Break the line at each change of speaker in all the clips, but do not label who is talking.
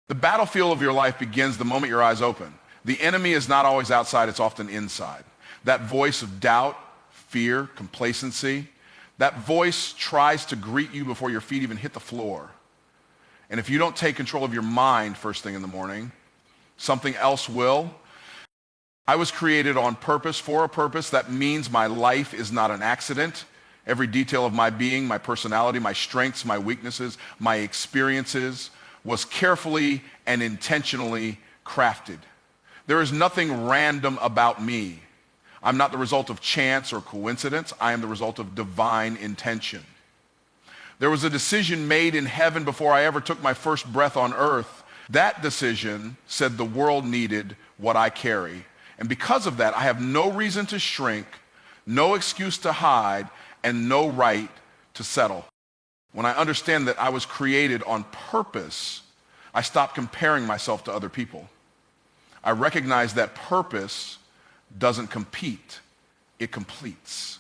The battlefield of your life begins the moment your eyes open. The enemy is not always outside, it's often inside. That voice of doubt, fear, complacency, that voice tries to greet you before your feet even hit the floor. And if you don't take control of your mind first thing in the morning, something else will. I was created on purpose, for a purpose. That means my life is not an accident. Every detail of my being, my personality, my strengths, my weaknesses, my experiences was carefully and intentionally crafted. There is nothing random about me. I'm not the result of chance or coincidence. I am the result of divine intention. There was a decision made in heaven before I ever took my first breath on earth. That decision said the world needed what I carry. And because of that, I have no reason to shrink, no excuse to hide, and no right to settle. When I understand that I was created on purpose, I stop comparing myself to other people. I recognize that purpose doesn't compete, it completes.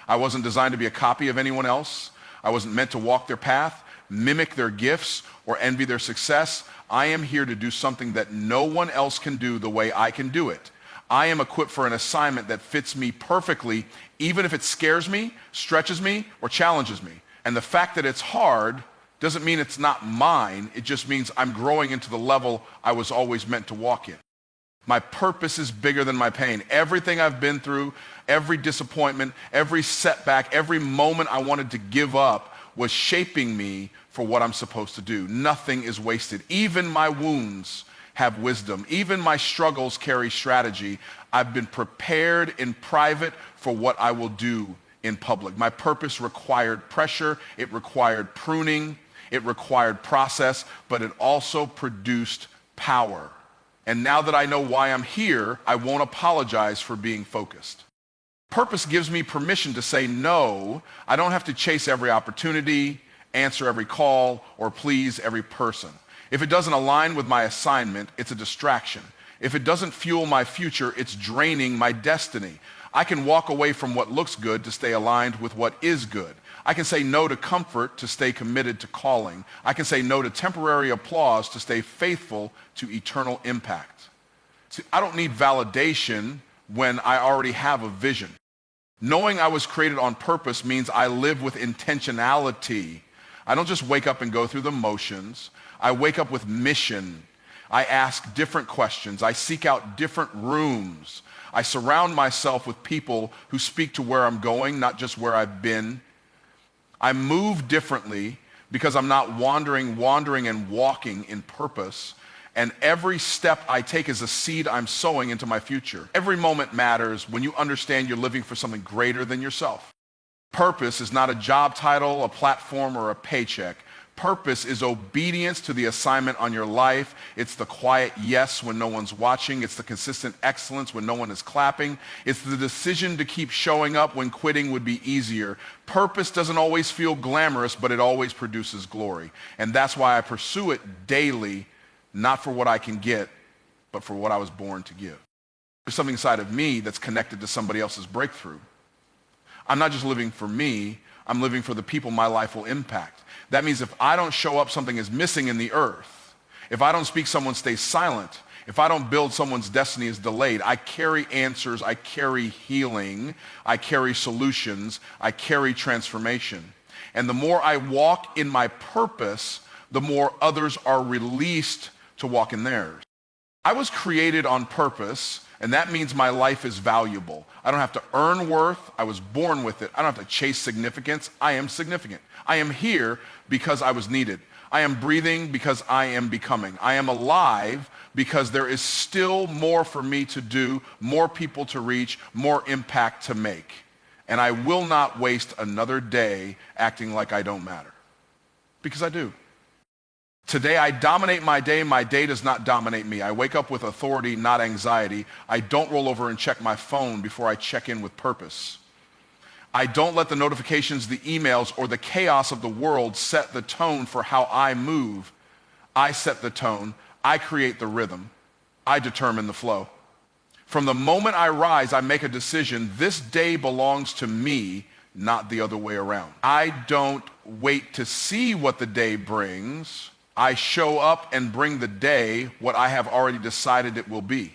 I wasn't designed to be a copy of anyone else. I wasn't meant to walk their path, mimic their gifts, or envy their success. I am here to do something that no one else can do the way I can do it. I am equipped for an assignment that fits me perfectly, even if it scares me, stretches me, or challenges me. And the fact that it's hard doesn't mean it's not mine. It just means I'm growing into the level I was always meant to walk in. My purpose is bigger than my pain. Everything I've been through, every disappointment, every setback, every moment I wanted to give up was shaping me for what I'm supposed to do. Nothing is wasted. Even my wounds have wisdom. Even my struggles carry strategy. I've been prepared in private for what I will do in public. My purpose required pressure. It required pruning. It required process, but it also produced power. And now that I know why I'm here, I won't apologize for being focused. Purpose gives me permission to say no. I don't have to chase every opportunity, answer every call, or please every person. If it doesn't align with my assignment, it's a distraction. If it doesn't fuel my future, it's draining my destiny. I can walk away from what looks good to stay aligned with what is good. I can say no to comfort to stay committed to calling. I can say no to temporary applause to stay faithful to eternal impact. See, I don't need validation when I already have a vision. Knowing I was created on purpose means I live with intentionality. I don't just wake up and go through the motions. I wake up with mission. I ask different questions. I seek out different rooms. I surround myself with people who speak to where I'm going, not just where I've been. I move differently because I'm not wandering and walking in purpose. And every step I take is a seed I'm sowing into my future. Every moment matters when you understand you're living for something greater than yourself. Purpose is not a job title, a platform, or a paycheck. Purpose is obedience to the assignment on your life. It's the quiet yes when no one's watching. It's the consistent excellence when no one is clapping. It's the decision to keep showing up when quitting would be easier. Purpose doesn't always feel glamorous, but it always produces glory. And that's why I pursue it daily, not for what I can get, but for what I was born to give. There's something inside of me that's connected to somebody else's breakthrough. I'm not just living for me, I'm living for the people my life will impact. That means if I don't show up, something is missing in the earth. If I don't speak, someone stays silent. If I don't build, someone's destiny is delayed. I carry answers, I carry healing, I carry solutions, I carry transformation. And the more I walk in my purpose, the more others are released to walk in theirs. I was created on purpose, and that means my life is valuable. I don't have to earn worth. I was born with it. I don't have to chase significance. I am significant. I am here because I was needed. I am breathing because I am becoming. I am alive because there is still more for me to do, more people to reach, more impact to make. And I will not waste another day acting like I don't matter. Because I do. Today I dominate my day does not dominate me. I wake up with authority, not anxiety. I don't roll over and check my phone before I check in with purpose. I don't let the notifications, the emails, or the chaos of the world set the tone for how I move. I set the tone. I create the rhythm. I determine the flow. From the moment I rise, I make a decision. This day belongs to me, not the other way around. I don't wait to see what the day brings. I show up and bring the day what I have already decided it will be.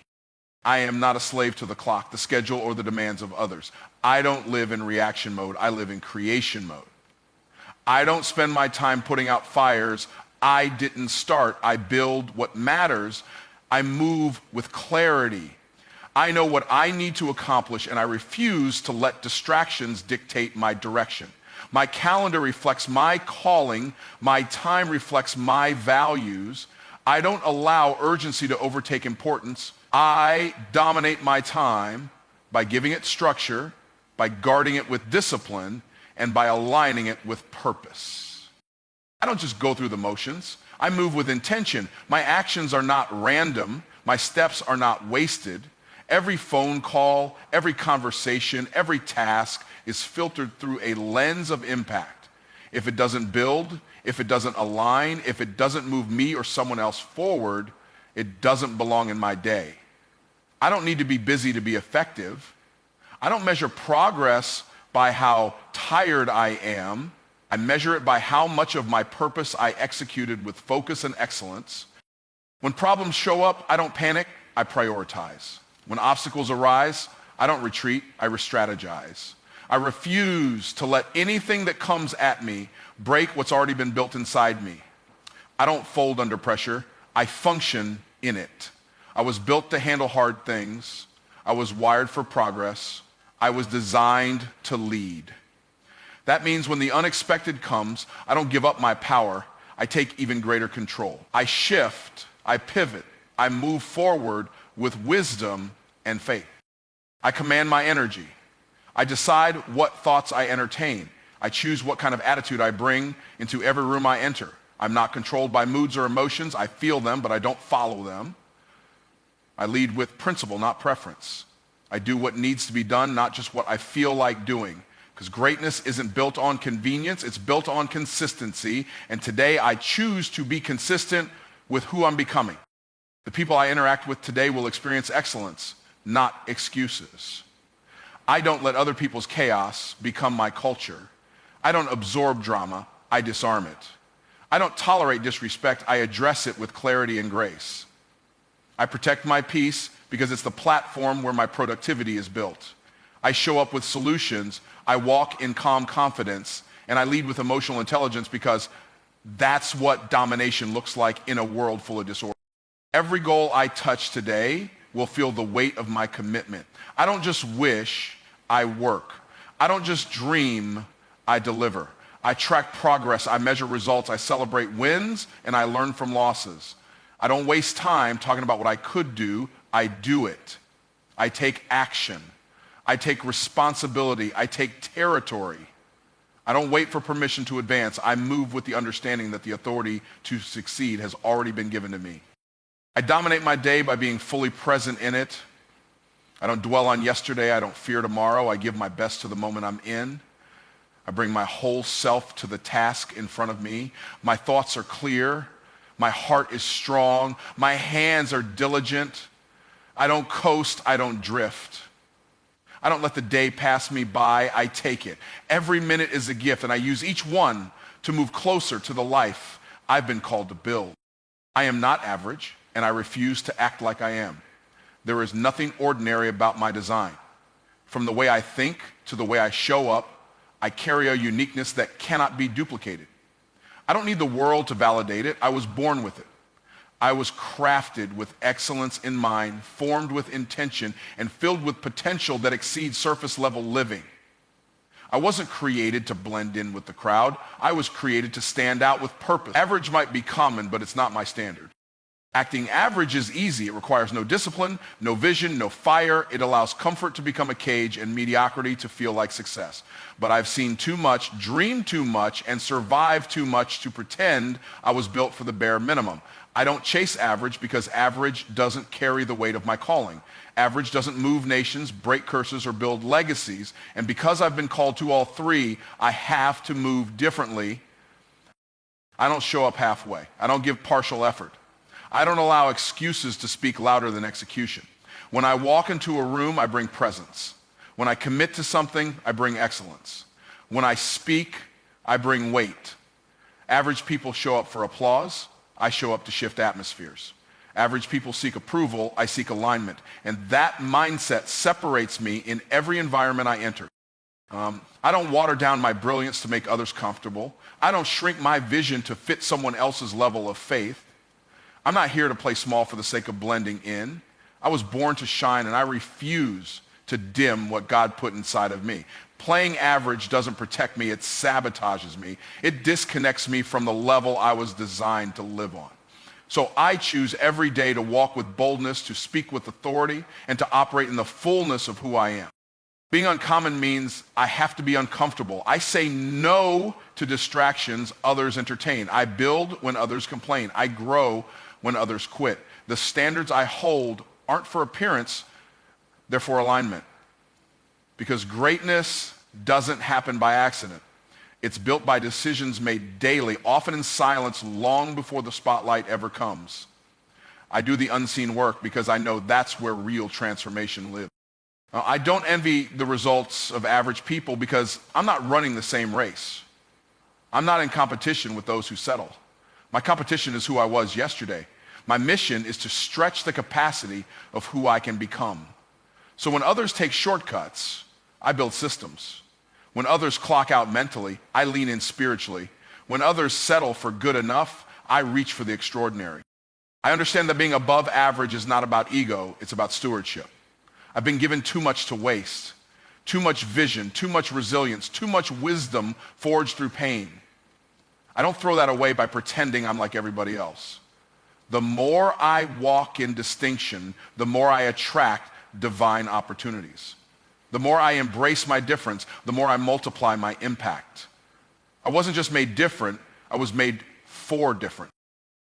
I am not a slave to the clock, the schedule, or the demands of others. I don't live in reaction mode. I live in creation mode. I don't spend my time putting out fires I didn't start. I build what matters. I move with clarity. I know what I need to accomplish, and I refuse to let distractions dictate my direction. My calendar reflects my calling. My time reflects my values. I don't allow urgency to overtake importance. I dominate my time by giving it structure, by guarding it with discipline, and by aligning it with purpose. I don't just go through the motions. I move with intention. My actions are not random. My steps are not wasted. Every phone call, every conversation, every task is filtered through a lens of impact. If it doesn't build, if it doesn't align, if it doesn't move me or someone else forward, it doesn't belong in my day. I don't need to be busy to be effective. I don't measure progress by how tired I am. I measure it by how much of my purpose I executed with focus and excellence. When problems show up, I don't panic, I prioritize. When obstacles arise, I don't retreat, I re-strategize. I refuse to let anything that comes at me break what's already been built inside me. I don't fold under pressure, I function in it. I was built to handle hard things. I was wired for progress. I was designed to lead. That means when the unexpected comes, I don't give up my power. I take even greater control. I shift, I pivot, I move forward with wisdom and faith. I command my energy. I decide what thoughts I entertain. I choose what kind of attitude I bring into every room I enter. I'm not controlled by moods or emotions. I feel them, but I don't follow them. I lead with principle, not preference. I do what needs to be done, not just what I feel like doing. Because greatness isn't built on convenience, it's built on consistency. And today I choose to be consistent with who I'm becoming. The people I interact with today will experience excellence, not excuses. I don't let other people's chaos become my culture. I don't absorb drama, I disarm it. I don't tolerate disrespect, I address it with clarity and grace. I protect my peace because it's the platform where my productivity is built. I show up with solutions, I walk in calm confidence, and I lead with emotional intelligence because that's what domination looks like in a world full of disorder. Every goal I touch today will feel the weight of my commitment. I don't just wish, I work. I don't just dream, I deliver. I track progress, I measure results, I celebrate wins, and I learn from losses. I don't waste time talking about what I could do, I do it. I take action. I take responsibility. I take territory. I don't wait for permission to advance. I move with the understanding that the authority to succeed has already been given to me. I dominate my day by being fully present in it. I don't dwell on yesterday. I don't fear tomorrow. I give my best to the moment I'm in. I bring my whole self to the task in front of me. My thoughts are clear. My heart is strong. My hands are diligent. I don't coast. I don't drift. I don't let the day pass me by. I take it. Every minute is a gift, and I use each one to move closer to the life I've been called to build. I am not average, and I refuse to act like I am. There is nothing ordinary about my design. From the way I think to the way I show up, I carry a uniqueness that cannot be duplicated. I don't need the world to validate it. I was born with it. I was crafted with excellence in mind, formed with intention, and filled with potential that exceeds surface level living. I wasn't created to blend in with the crowd. I was created to stand out with purpose. Average might be common, but it's not my standard. Acting average is easy. It requires no discipline, no vision, no fire. It allows comfort to become a cage and mediocrity to feel like success. But I've seen too much, dreamed too much, and survived too much to pretend I was built for the bare minimum. I don't chase average because average doesn't carry the weight of my calling. Average doesn't move nations, break curses, or build legacies. And because I've been called to all three, I have to move differently. I don't show up halfway. I don't give partial effort. I don't allow excuses to speak louder than execution. When I walk into a room, I bring presence. When I commit to something, I bring excellence. When I speak, I bring weight. Average people show up for applause. I show up to shift atmospheres. Average people seek approval, I seek alignment. And that mindset separates me in every environment I enter. I don't water down my brilliance to make others comfortable. I don't shrink my vision to fit someone else's level of faith. I'm not here to play small for the sake of blending in. I was born to shine, and I refuse to dim what God put inside of me. Playing average doesn't protect me, it sabotages me. It disconnects me from the level I was designed to live on. So I choose every day to walk with boldness, to speak with authority, and to operate in the fullness of who I am. Being uncommon means I have to be uncomfortable. I say no to distractions others entertain. I build when others complain. I grow when others quit. The standards I hold aren't for appearance, they're for alignment. Because greatness doesn't happen by accident. It's built by decisions made daily, often in silence, long before the spotlight ever comes. I do the unseen work because I know that's where real transformation lives. I don't envy the results of average people because I'm not running the same race. I'm not in competition with those who settle. My competition is who I was yesterday. My mission is to stretch the capacity of who I can become. So when others take shortcuts, I build systems. When others clock out mentally, I lean in spiritually. When others settle for good enough, I reach for the extraordinary. I understand that being above average is not about ego, it's about stewardship. I've been given too much to waste, too much vision, too much resilience, too much wisdom forged through pain. I don't throw that away by pretending I'm like everybody else. The more I walk in distinction, the more I attract divine opportunities. The more I embrace my difference, the more I multiply my impact. I wasn't just made different, I was made for different.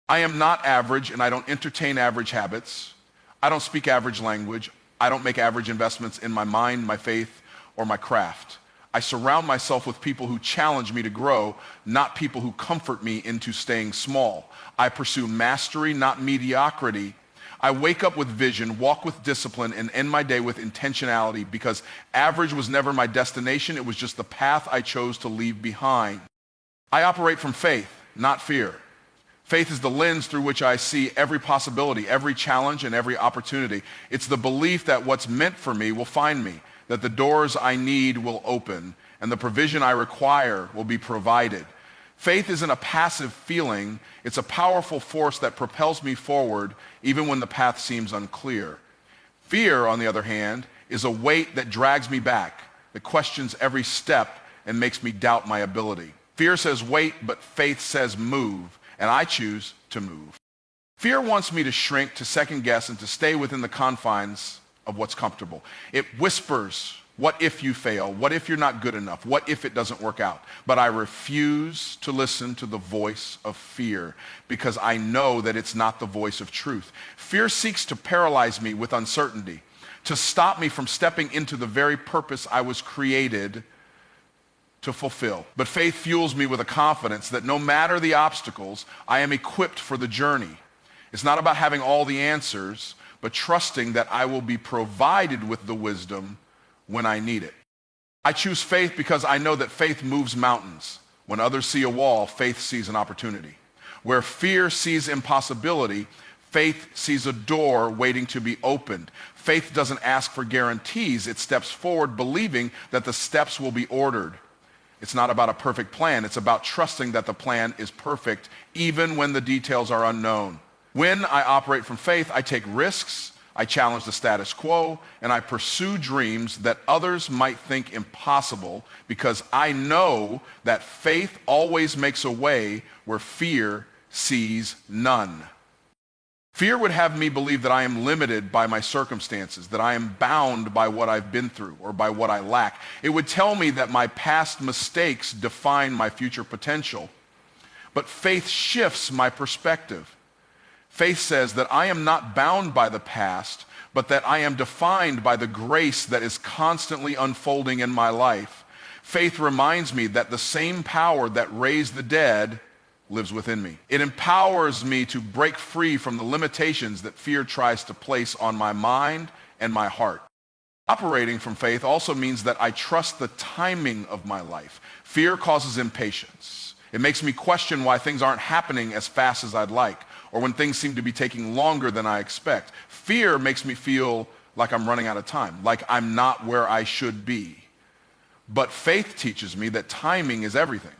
I am not average, and I don't entertain average habits. I don't speak average language. I don't make average investments in my mind, my faith, or my craft. I surround myself with people who challenge me to grow, not people who comfort me into staying small. I pursue mastery, not mediocrity. I wake up with vision, walk with discipline, and end my day with intentionality because average was never my destination. It was just the path I chose to leave behind. I operate from faith, not fear. Faith is the lens through which I see every possibility, every challenge, and every opportunity. It's the belief that what's meant for me will find me, that the doors I need will open, and the provision I require will be provided. Faith isn't a passive feeling. It's a powerful force that propels me forward even when the path seems unclear. Fear, on the other hand, is a weight that drags me back, that questions every step and makes me doubt my ability. Fear says wait, but faith says move. And I choose to move. Fear wants me to shrink, to second guess, and to stay within the confines of what's comfortable. It whispers, what if you fail? What if you're not good enough? What if it doesn't work out? But I refuse to listen to the voice of fear because I know that it's not the voice of truth. Fear seeks to paralyze me with uncertainty, to stop me from stepping into the very purpose I was created to fulfill. But faith fuels me with a confidence that no matter the obstacles, I am equipped for the journey. It's not about having all the answers, but trusting that I will be provided with the wisdom when I need it. I choose faith because I know that faith moves mountains. When others see a wall, faith sees an opportunity. Where fear sees impossibility, faith sees a door waiting to be opened. Faith doesn't ask for guarantees. It steps forward believing that the steps will be ordered. It's not about a perfect plan. It's about trusting that the plan is perfect, even when the details are unknown. When I operate from faith, I take risks, I challenge the status quo, and I pursue dreams that others might think impossible because I know that faith always makes a way where fear sees none. Fear would have me believe that I am limited by my circumstances, that I am bound by what I've been through or by what I lack. It would tell me that my past mistakes define my future potential. But faith shifts my perspective. Faith says that I am not bound by the past, but that I am defined by the grace that is constantly unfolding in my life. Faith reminds me that the same power that raised the dead lives within me. It empowers me to break free from the limitations that fear tries to place on my mind and my heart. Operating from faith also means that I trust the timing of my life. Fear causes impatience. It makes me question why things aren't happening as fast as I'd like, or when things seem to be taking longer than I expect. Fear makes me feel like I'm running out of time, like I'm not where I should be. But faith teaches me that timing is everything.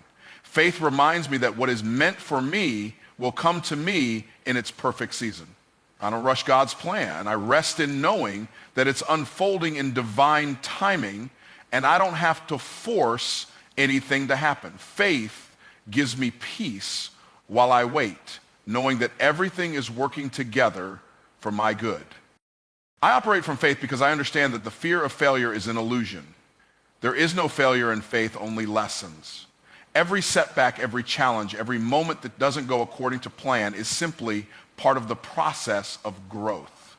Faith reminds me that what is meant for me will come to me in its perfect season. I don't rush God's plan. I rest in knowing that it's unfolding in divine timing, and I don't have to force anything to happen. Faith gives me peace while I wait, knowing that everything is working together for my good. I operate from faith because I understand that the fear of failure is an illusion. There is no failure in faith, only lessons. Every setback, every challenge, every moment that doesn't go according to plan is simply part of the process of growth.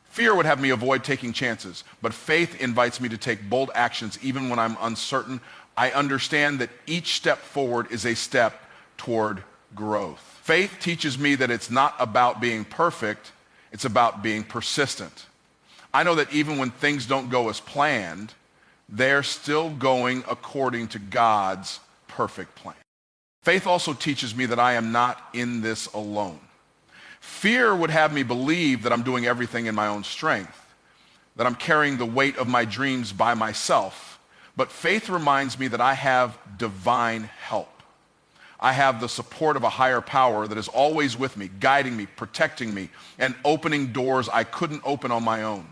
Fear would have me avoid taking chances, but faith invites me to take bold actions even when I'm uncertain. I understand that each step forward is a step toward growth. Faith teaches me that it's not about being perfect, it's about being persistent. I know that even when things don't go as planned, they're still going according to God's perfect plan. Faith also teaches me that I am not in this alone. Fear would have me believe that I'm doing everything in my own strength, that I'm carrying the weight of my dreams by myself. But faith reminds me that I have divine help. I have the support of a higher power that is always with me, guiding me, protecting me, and opening doors I couldn't open on my own.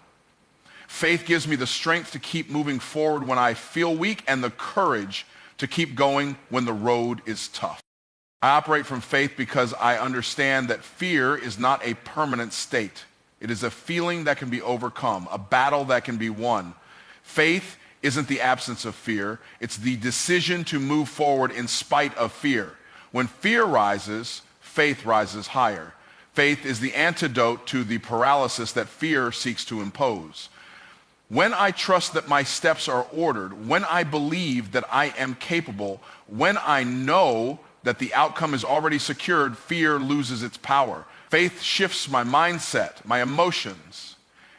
Faith gives me the strength to keep moving forward when I feel weak and the courage to keep going when the road is tough. I operate from faith because I understand that fear is not a permanent state. It is a feeling that can be overcome, a battle that can be won. Faith isn't the absence of fear. It's the decision to move forward in spite of fear. When fear rises, faith rises higher. Faith is the antidote to the paralysis that fear seeks to impose. When I trust that my steps are ordered, when I believe that I am capable, when I know that the outcome is already secured, fear loses its power. Faith shifts my mindset, my emotions,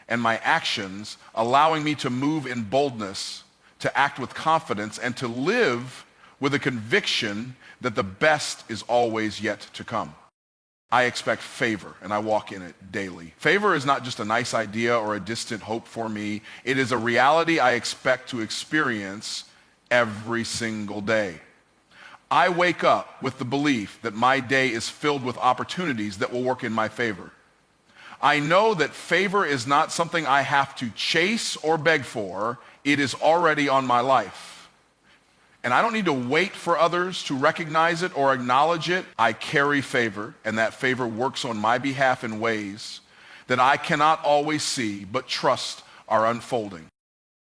and my actions, allowing me to move in boldness, to act with confidence, and to live with a conviction that the best is always yet to come. I expect favor, and I walk in it daily. Favor is not just a nice idea or a distant hope for me. It is a reality I expect to experience every single day. I wake up with the belief that my day is filled with opportunities that will work in my favor. I know that favor is not something I have to chase or beg for. It is already on my life. And I don't need to wait for others to recognize it or acknowledge it. I carry favor, and that favor works on my behalf in ways that I cannot always see, but trust are unfolding.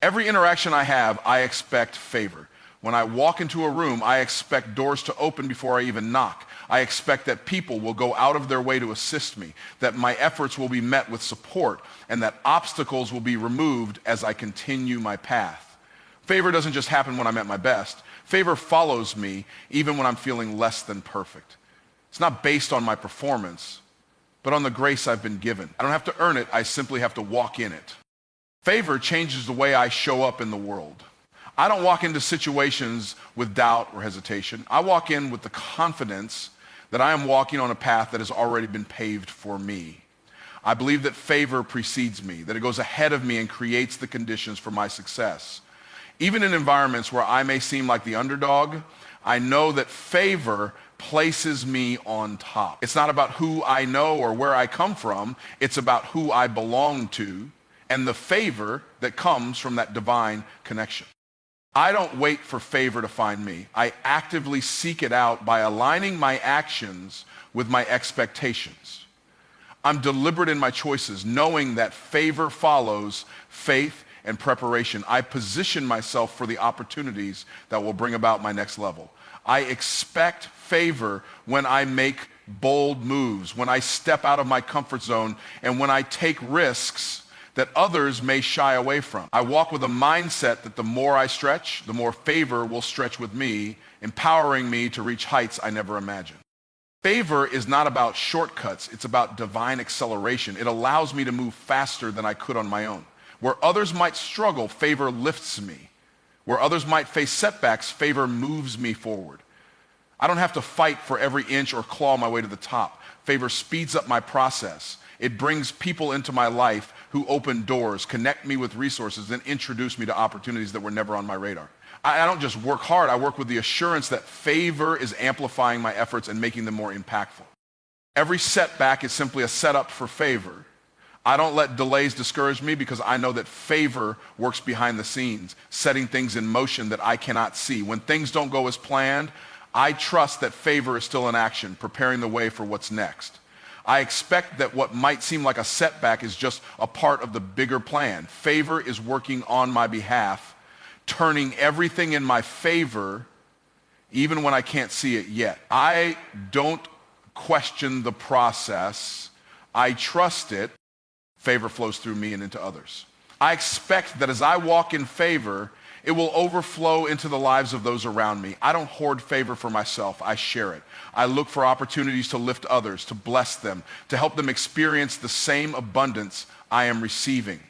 Every interaction I have, I expect favor. When I walk into a room, I expect doors to open before I even knock. I expect that people will go out of their way to assist me, that my efforts will be met with support, and that obstacles will be removed as I continue my path. Favor doesn't just happen when I'm at my best. Favor follows me even when I'm feeling less than perfect. It's not based on my performance, but on the grace I've been given. I don't have to earn it, I simply have to walk in it. Favor changes the way I show up in the world. I don't walk into situations with doubt or hesitation. I walk in with the confidence that I am walking on a path that has already been paved for me. I believe that favor precedes me, that it goes ahead of me and creates the conditions for my success. Even in environments where I may seem like the underdog, I know that favor places me on top. It's not about who I know or where I come from. It's about who I belong to and the favor that comes from that divine connection. I don't wait for favor to find me. I actively seek it out by aligning my actions with my expectations. I'm deliberate in my choices, knowing that favor follows faith and preparation. I position myself for the opportunities that will bring about my next level. I expect favor when I make bold moves, when I step out of my comfort zone, and when I take risks that others may shy away from. I walk with a mindset that the more I stretch, the more favor will stretch with me, empowering me to reach heights I never imagined. Favor is not about shortcuts, it's about divine acceleration. It allows me to move faster than I could on my own. Where others might struggle, favor lifts me. Where others might face setbacks, favor moves me forward. I don't have to fight for every inch or claw my way to the top. Favor speeds up my process. It brings people into my life who open doors, connect me with resources, and introduce me to opportunities that were never on my radar. I don't just work hard, I work with the assurance that favor is amplifying my efforts and making them more impactful. Every setback is simply a setup for favor. I don't let delays discourage me because I know that favor works behind the scenes, setting things in motion that I cannot see. When things don't go as planned, I trust that favor is still in action, preparing the way for what's next. I expect that what might seem like a setback is just a part of the bigger plan. Favor is working on my behalf, turning everything in my favor, even when I can't see it yet. I don't question the process. I trust it. Favor flows through me and into others. I expect that as I walk in favor, it will overflow into the lives of those around me. I don't hoard favor for myself. I share it. I look for opportunities to lift others, to bless them, to help them experience the same abundance I am receiving.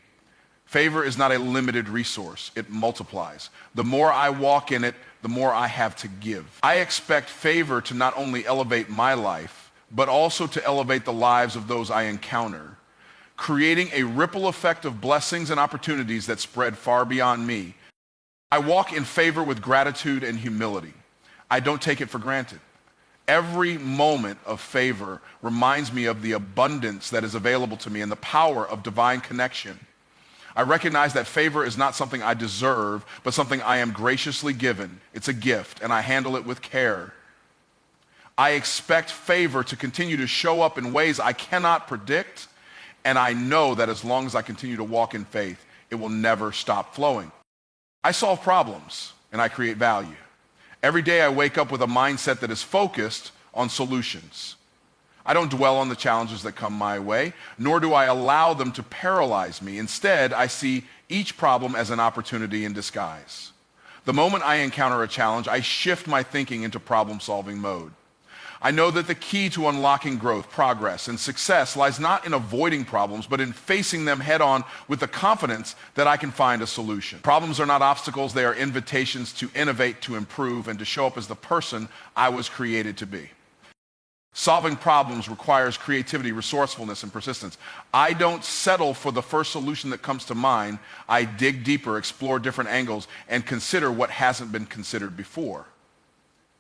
Favor is not a limited resource. It multiplies. The more I walk in it, the more I have to give. I expect favor to not only elevate my life, but also to elevate the lives of those I encounter, creating a ripple effect of blessings and opportunities that spread far beyond me. I walk in favor with gratitude and humility. I don't take it for granted. Every moment of favor reminds me of the abundance that is available to me and the power of divine connection. I recognize that favor is not something I deserve, but something I am graciously given. It's a gift, and I handle it with care. I expect favor to continue to show up in ways I cannot predict, and I know that as long as I continue to walk in faith, it will never stop flowing. I solve problems, and I create value. Every day I wake up with a mindset that is focused on solutions. I don't dwell on the challenges that come my way, nor do I allow them to paralyze me. Instead, I see each problem as an opportunity in disguise. The moment I encounter a challenge, I shift my thinking into problem-solving mode. I know that the key to unlocking growth, progress, and success lies not in avoiding problems, but in facing them head-on with the confidence that I can find a solution. Problems are not obstacles, they are invitations to innovate, to improve, and to show up as the person I was created to be. Solving problems requires creativity, resourcefulness, and persistence. I don't settle for the first solution that comes to mind. I dig deeper, explore different angles, and consider what hasn't been considered before.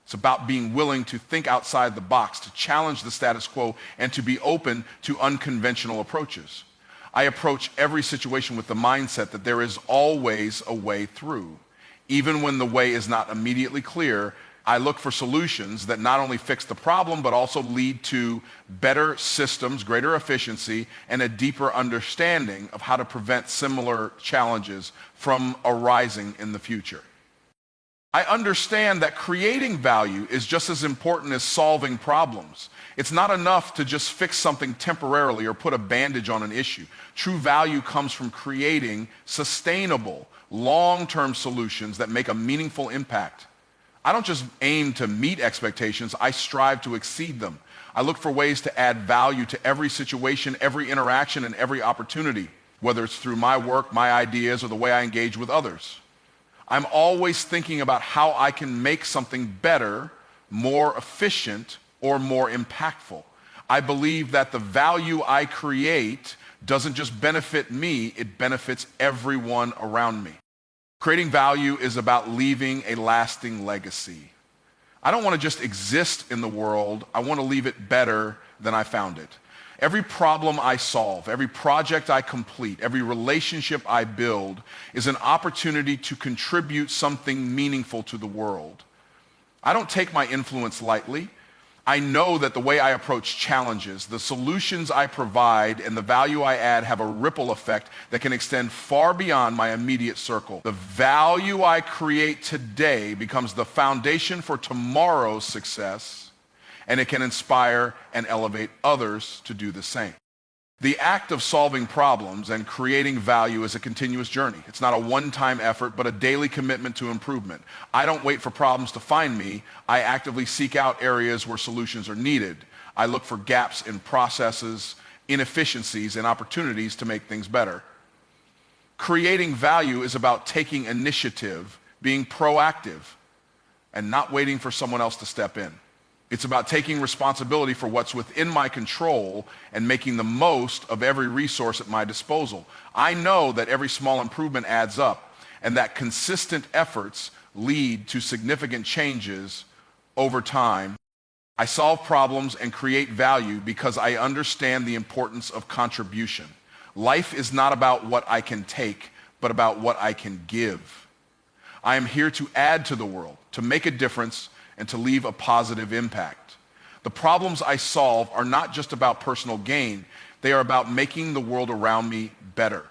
It's about being willing to think outside the box, to challenge the status quo, and to be open to unconventional approaches. I approach every situation with the mindset that there is always a way through. Even when the way is not immediately clear, I look for solutions that not only fix the problem, but also lead to better systems, greater efficiency, and a deeper understanding of how to prevent similar challenges from arising in the future. I understand that creating value is just as important as solving problems. It's not enough to just fix something temporarily or put a bandage on an issue. True value comes from creating sustainable, long-term solutions that make a meaningful impact. I don't just aim to meet expectations, I strive to exceed them. I look for ways to add value to every situation, every interaction, and every opportunity, whether it's through my work, my ideas, or the way I engage with others. I'm always thinking about how I can make something better, more efficient, or more impactful. I believe that the value I create doesn't just benefit me, it benefits everyone around me. Creating value is about leaving a lasting legacy. I don't want to just exist in the world, I want to leave it better than I found it. Every problem I solve, every project I complete, every relationship I build is an opportunity to contribute something meaningful to the world. I don't take my influence lightly. I know that the way I approach challenges, the solutions I provide, and the value I add have a ripple effect that can extend far beyond my immediate circle. The value I create today becomes the foundation for tomorrow's success, and it can inspire and elevate others to do the same. The act of solving problems and creating value is a continuous journey. It's not a one-time effort, but a daily commitment to improvement. I don't wait for problems to find me. I actively seek out areas where solutions are needed. I look for gaps in processes, inefficiencies, and opportunities to make things better. Creating value is about taking initiative, being proactive, and not waiting for someone else to step in. It's about taking responsibility for what's within my control and making the most of every resource at my disposal. I know that every small improvement adds up and that consistent efforts lead to significant changes over time. I solve problems and create value because I understand the importance of contribution. Life is not about what I can take, but about what I can give. I am here to add to the world, to make a difference, and to leave a positive impact. The problems I solve are not just about personal gain. They are about making the world around me better.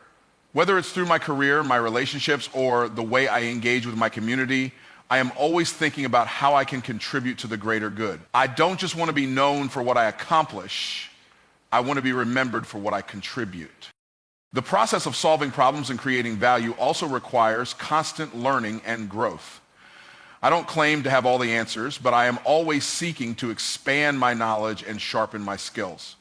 Whether it's through my career, my relationships, or the way I engage with my community, I am always thinking about how I can contribute to the greater good. I don't just want to be known for what I accomplish. I want to be remembered for what I contribute. The process of solving problems and creating value also requires constant learning and growth. I don't claim to have all the answers, but I am always seeking to expand my knowledge and sharpen my skills.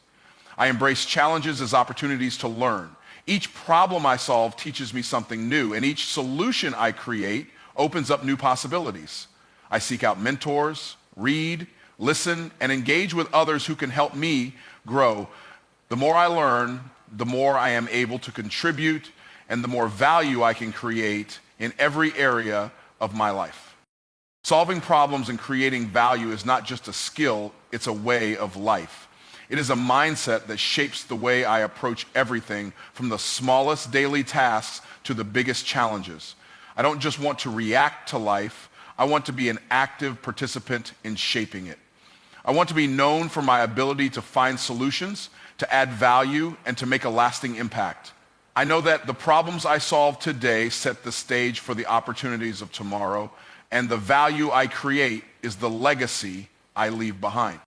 I embrace challenges as opportunities to learn. Each problem I solve teaches me something new, and each solution I create opens up new possibilities. I seek out mentors, read, listen, and engage with others who can help me grow. The more I learn, the more I am able to contribute, and the more value I can create in every area of my life. Solving problems and creating value is not just a skill, it's a way of life. It is a mindset that shapes the way I approach everything, from the smallest daily tasks to the biggest challenges. I don't just want to react to life, I want to be an active participant in shaping it. I want to be known for my ability to find solutions, to add value, and to make a lasting impact. I know that the problems I solve today set the stage for the opportunities of tomorrow, and the value I create is the legacy I leave behind.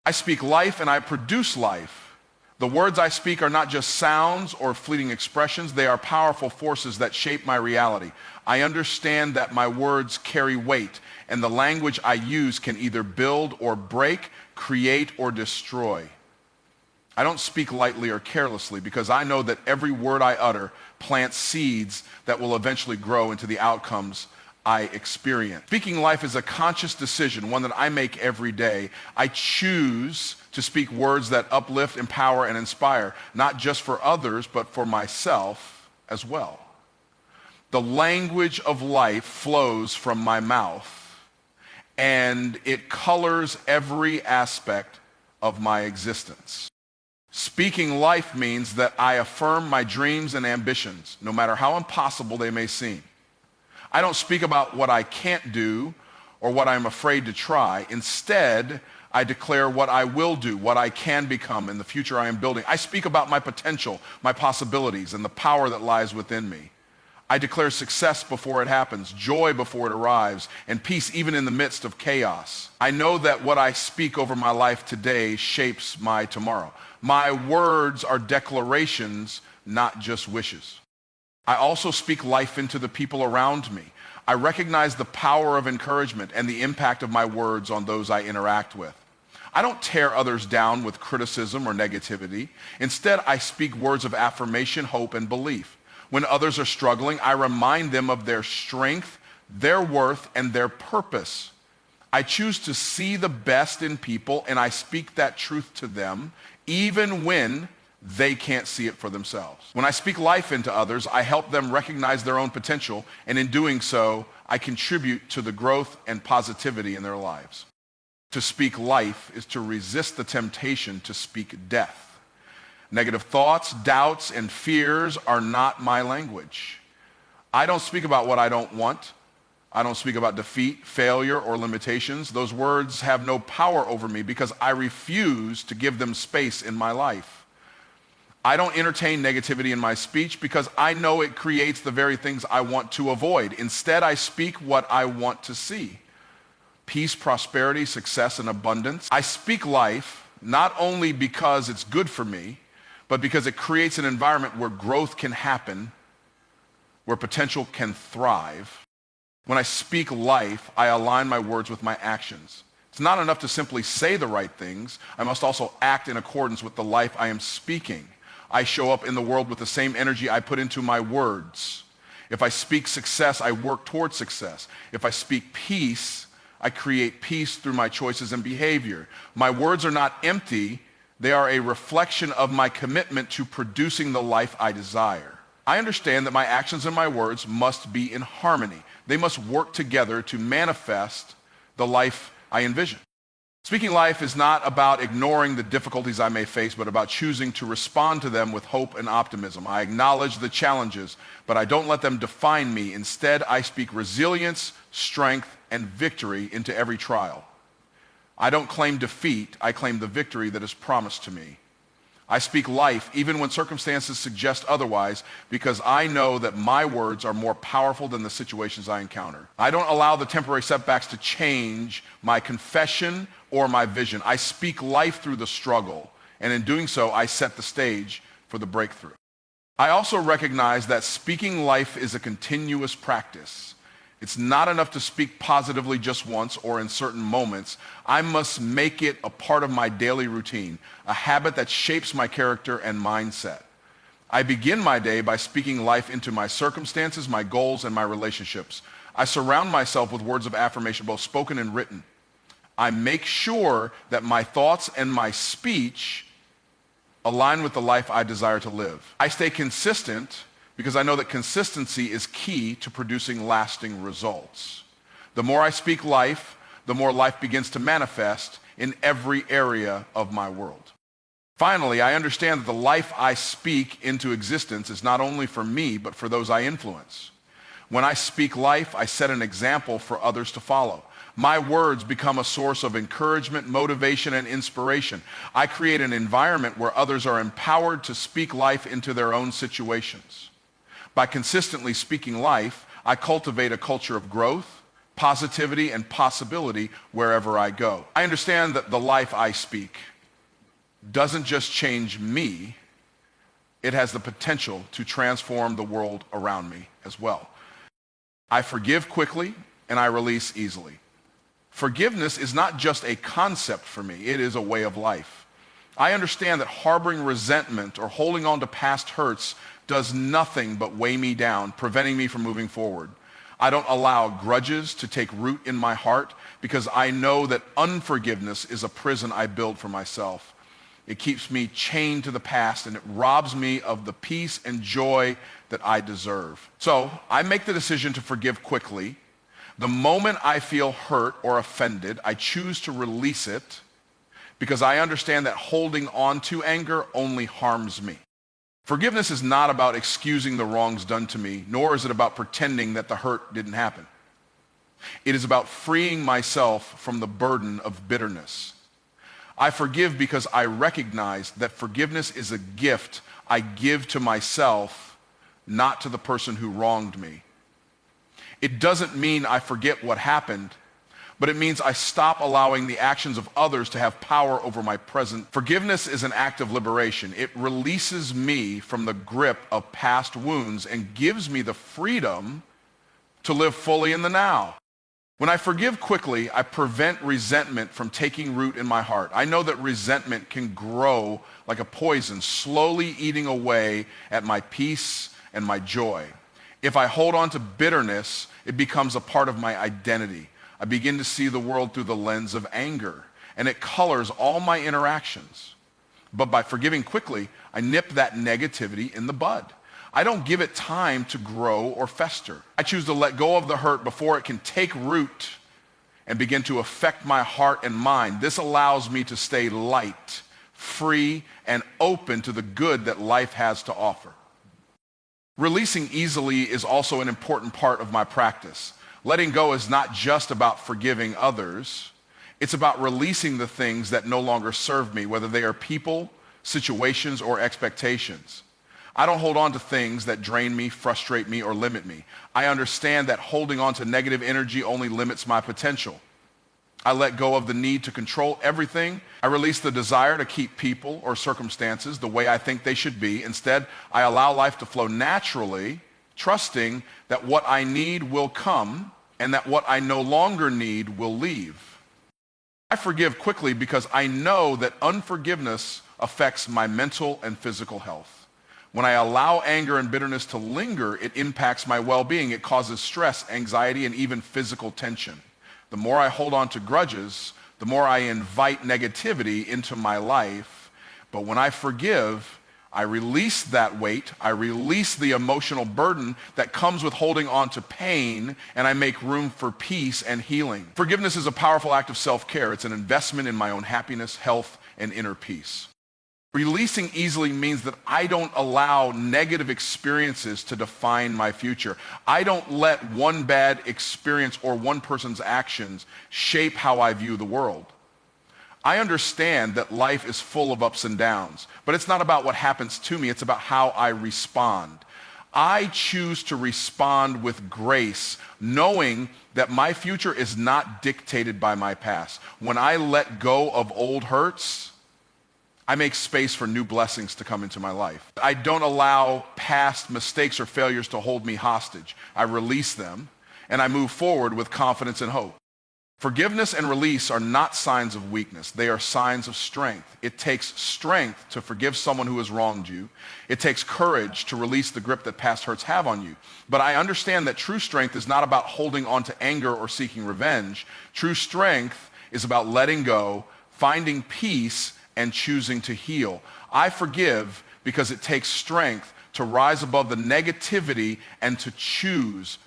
I speak life and I produce life. The words I speak are not just sounds or fleeting expressions, they are powerful forces that shape my reality. I understand that my words carry weight, and the language I use can either build or break, create or destroy. I don't speak lightly or carelessly because I know that every word I utter plants seeds that will eventually grow into the outcomes I experience. Speaking life is a conscious decision, one that I make every day. I choose to speak words that uplift, empower, and inspire, not just for others, but for myself as well. The language of life flows from my mouth, and it colors every aspect of my existence. Speaking life means that I affirm my dreams and ambitions, no matter how impossible they may seem. I don't speak about what I can't do or what I'm afraid to try. Instead, I declare what I will do, what I can become in the future I am building. I speak about my potential, my possibilities, and the power that lies within me. I declare success before it happens, joy before it arrives, and peace even in the midst of chaos. I know that what I speak over my life today shapes my tomorrow. My words are declarations, not just wishes. I also speak life into the people around me. I recognize the power of encouragement and the impact of my words on those I interact with. I don't tear others down with criticism or negativity. Instead, I speak words of affirmation, hope, and belief. When others are struggling, I remind them of their strength, their worth, and their purpose. I choose to see the best in people, and I speak that truth to them, even when they can't see it for themselves. When I speak life into others, I help them recognize their own potential, and in doing so, I contribute to the growth and positivity in their lives. To speak life is to resist the temptation to speak death. Negative thoughts, doubts, and fears are not my language. I don't speak about what I don't want. I don't speak about defeat, failure, or limitations. Those words have no power over me because I refuse to give them space in my life. I don't entertain negativity in my speech because I know it creates the very things I want to avoid. Instead, I speak what I want to see. Peace, prosperity, success, and abundance. I speak life not only because it's good for me, but because it creates an environment where growth can happen, where potential can thrive. When I speak life, I align my words with my actions. It's not enough to simply say the right things. I must also act in accordance with the life I am speaking. I show up in the world with the same energy I put into my words. If I speak success, I work towards success. If I speak peace, I create peace through my choices and behavior. My words are not empty. They are a reflection of my commitment to producing the life I desire. I understand that my actions and my words must be in harmony. They must work together to manifest the life I envision. Speaking life is not about ignoring the difficulties I may face, but about choosing to respond to them with hope and optimism. I acknowledge the challenges, but I don't let them define me. Instead, I speak resilience, strength, and victory into every trial. I don't claim defeat. I claim the victory that is promised to me. I speak life even when circumstances suggest otherwise, because I know that my words are more powerful than the situations I encounter. I don't allow the temporary setbacks to change my confession or my vision. I speak life through the struggle, and in doing so, I set the stage for the breakthrough. I also recognize that speaking life is a continuous practice. It's not enough to speak positively just once or in certain moments. I must make it a part of my daily routine, a habit that shapes my character and mindset. I begin my day by speaking life into my circumstances, my goals, and my relationships. I surround myself with words of affirmation, both spoken and written. I make sure that my thoughts and my speech align with the life I desire to live. I stay consistent because I know that consistency is key to producing lasting results. The more I speak life, the more life begins to manifest in every area of my world. Finally, I understand that the life I speak into existence is not only for me, but for those I influence. When I speak life, I set an example for others to follow. My words become a source of encouragement, motivation, and inspiration. I create an environment where others are empowered to speak life into their own situations. By consistently speaking life, I cultivate a culture of growth, positivity, and possibility wherever I go. I understand that the life I speak doesn't just change me, it has the potential to transform the world around me as well. I forgive quickly and I release easily. Forgiveness is not just a concept for me, it is a way of life. I understand that harboring resentment or holding on to past hurts does nothing but weigh me down, preventing me from moving forward. I don't allow grudges to take root in my heart because I know that unforgiveness is a prison I build for myself. It keeps me chained to the past and it robs me of the peace and joy that I deserve. So I make the decision to forgive quickly. The moment I feel hurt or offended, I choose to release it because I understand that holding on to anger only harms me. Forgiveness is not about excusing the wrongs done to me, nor is it about pretending that the hurt didn't happen. It is about freeing myself from the burden of bitterness. I forgive because I recognize that forgiveness is a gift I give to myself, not to the person who wronged me. It doesn't mean I forget what happened, but it means I stop allowing the actions of others to have power over my present. Forgiveness is an act of liberation. It releases me from the grip of past wounds and gives me the freedom to live fully in the now. When I forgive quickly, I prevent resentment from taking root in my heart. I know that resentment can grow like a poison, slowly eating away at my peace and my joy. If I hold on to bitterness, it becomes a part of my identity. I begin to see the world through the lens of anger, and it colors all my interactions. But by forgiving quickly, I nip that negativity in the bud. I don't give it time to grow or fester. I choose to let go of the hurt before it can take root and begin to affect my heart and mind. This allows me to stay light, free, and open to the good that life has to offer. Releasing easily is also an important part of my practice. Letting go is not just about forgiving others. It's about releasing the things that no longer serve me, whether they are people, situations, or expectations. I don't hold on to things that drain me, frustrate me, or limit me. I understand that holding on to negative energy only limits my potential. I let go of the need to control everything. I release the desire to keep people or circumstances the way I think they should be. Instead, I allow life to flow naturally, trusting that what I need will come and that what I no longer need will leave. I forgive quickly because I know that unforgiveness affects my mental and physical health. When I allow anger and bitterness to linger, it impacts my well-being. It causes stress, anxiety, and even physical tension. The more I hold on to grudges, the more I invite negativity into my life. But when I forgive, I release that weight, I release the emotional burden that comes with holding on to pain, and I make room for peace and healing. Forgiveness is a powerful act of self-care. It's an investment in my own happiness, health, and inner peace. Releasing easily means that I don't allow negative experiences to define my future. I don't let one bad experience or one person's actions shape how I view the world. I understand that life is full of ups and downs, but it's not about what happens to me, it's about how I respond. I choose to respond with grace, knowing that my future is not dictated by my past. When I let go of old hurts, I make space for new blessings to come into my life. I don't allow past mistakes or failures to hold me hostage. I release them, and I move forward with confidence and hope. Forgiveness and release are not signs of weakness. They are signs of strength. It takes strength to forgive someone who has wronged you. It takes courage to release the grip that past hurts have on you. But I understand that true strength is not about holding on to anger or seeking revenge. True strength is about letting go, finding peace, and choosing to heal. I forgive because it takes strength to rise above the negativity and to choose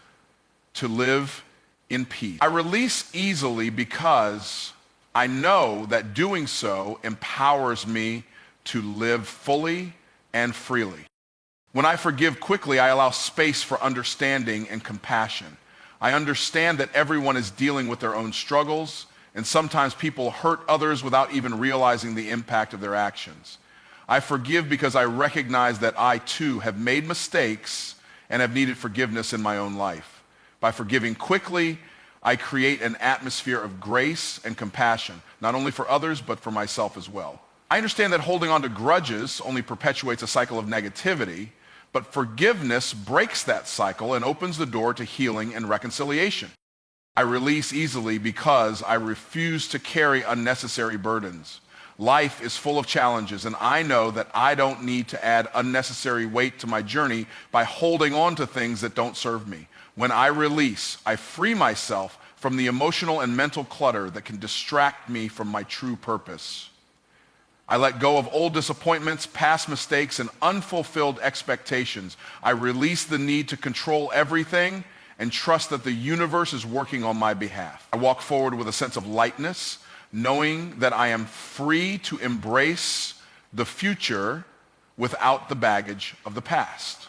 to live in peace. I release easily because I know that doing so empowers me to live fully and freely. When I forgive quickly, I allow space for understanding and compassion. I understand that everyone is dealing with their own struggles, and sometimes people hurt others without even realizing the impact of their actions. I forgive because I recognize that I too have made mistakes and have needed forgiveness in my own life. By forgiving quickly, I create an atmosphere of grace and compassion, not only for others, but for myself as well. I understand that holding on to grudges only perpetuates a cycle of negativity, but forgiveness breaks that cycle and opens the door to healing and reconciliation. I release easily because I refuse to carry unnecessary burdens. Life is full of challenges, and I know that I don't need to add unnecessary weight to my journey by holding on to things that don't serve me. When I release, I free myself from the emotional and mental clutter that can distract me from my true purpose. I let go of old disappointments, past mistakes, and unfulfilled expectations. I release the need to control everything and trust that the universe is working on my behalf. I walk forward with a sense of lightness, knowing that I am free to embrace the future without the baggage of the past.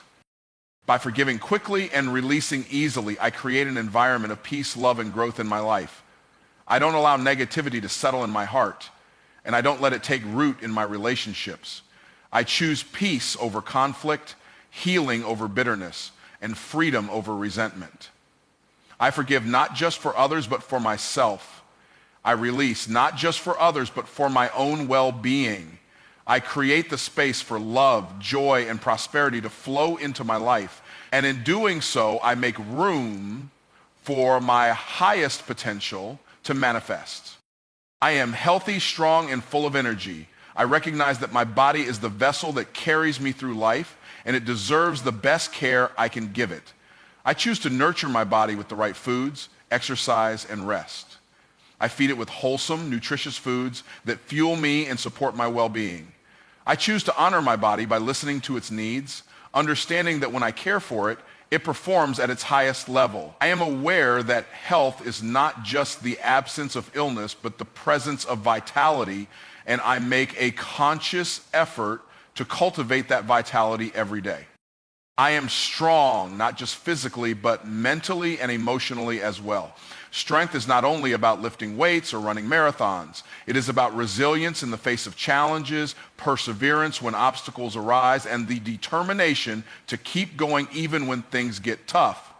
By forgiving quickly and releasing easily, I create an environment of peace, love, and growth in my life. I don't allow negativity to settle in my heart, and I don't let it take root in my relationships. I choose peace over conflict, healing over bitterness, and freedom over resentment. I forgive not just for others, but for myself. I release not just for others, but for my own well-being. I create the space for love, joy, and prosperity to flow into my life. And in doing so, I make room for my highest potential to manifest. I am healthy, strong, and full of energy. I recognize that my body is the vessel that carries me through life, and it deserves the best care I can give it. I choose to nurture my body with the right foods, exercise, and rest. I feed it with wholesome, nutritious foods that fuel me and support my well-being. I choose to honor my body by listening to its needs, understanding that when I care for it, it performs at its highest level. I am aware that health is not just the absence of illness, but the presence of vitality, and I make a conscious effort to cultivate that vitality every day. I am strong, not just physically, but mentally and emotionally as well. Strength is not only about lifting weights or running marathons. It is about resilience in the face of challenges, perseverance when obstacles arise, and the determination to keep going even when things get tough.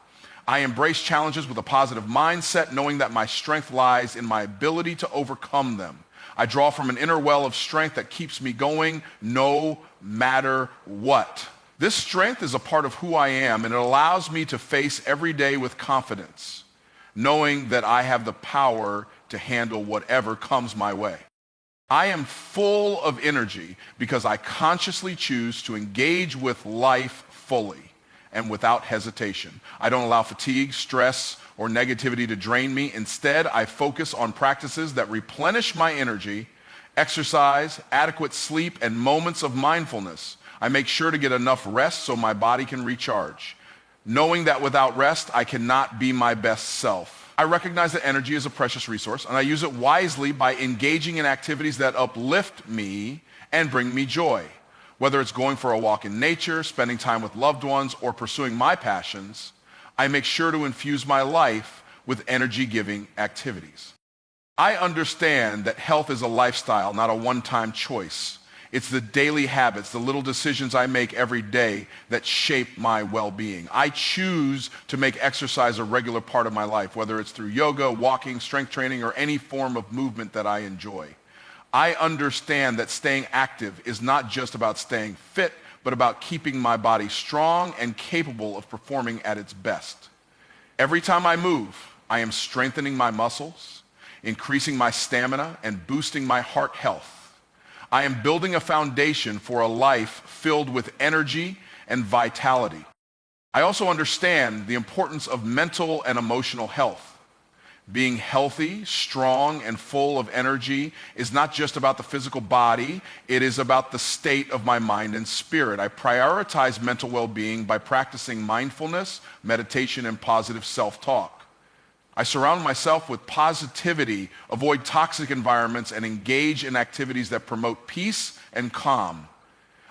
I embrace challenges with a positive mindset, knowing that my strength lies in my ability to overcome them. I draw from an inner well of strength that keeps me going no matter what. This strength is a part of who I am, and it allows me to face every day with confidence, knowing that I have the power to handle whatever comes my way. I am full of energy because I consciously choose to engage with life fully. and without hesitation. I don't allow fatigue, stress, or negativity to drain me. Instead, I focus on practices that replenish my energy, exercise, adequate sleep, and moments of mindfulness. I make sure to get enough rest so my body can recharge, knowing that without rest, I cannot be my best self. I recognize that energy is a precious resource, and I use it wisely by engaging in activities that uplift me and bring me joy. Whether it's going for a walk in nature, spending time with loved ones, or pursuing my passions, I make sure to infuse my life with energy-giving activities. I understand that health is a lifestyle, not a one-time choice. It's the daily habits, the little decisions I make every day that shape my well-being. I choose to make exercise a regular part of my life, whether it's through yoga, walking, strength training, or any form of movement that I enjoy. I understand that staying active is not just about staying fit, but about keeping my body strong and capable of performing at its best. Every time I move, I am strengthening my muscles, increasing my stamina, and boosting my heart health. I am building a foundation for a life filled with energy and vitality. I also understand the importance of mental and emotional health. Being healthy, strong, and full of energy is not just about the physical body, it is about the state of my mind and spirit. I prioritize mental well-being by practicing mindfulness, meditation, and positive self-talk. I surround myself with positivity, avoid toxic environments, and engage in activities that promote peace and calm.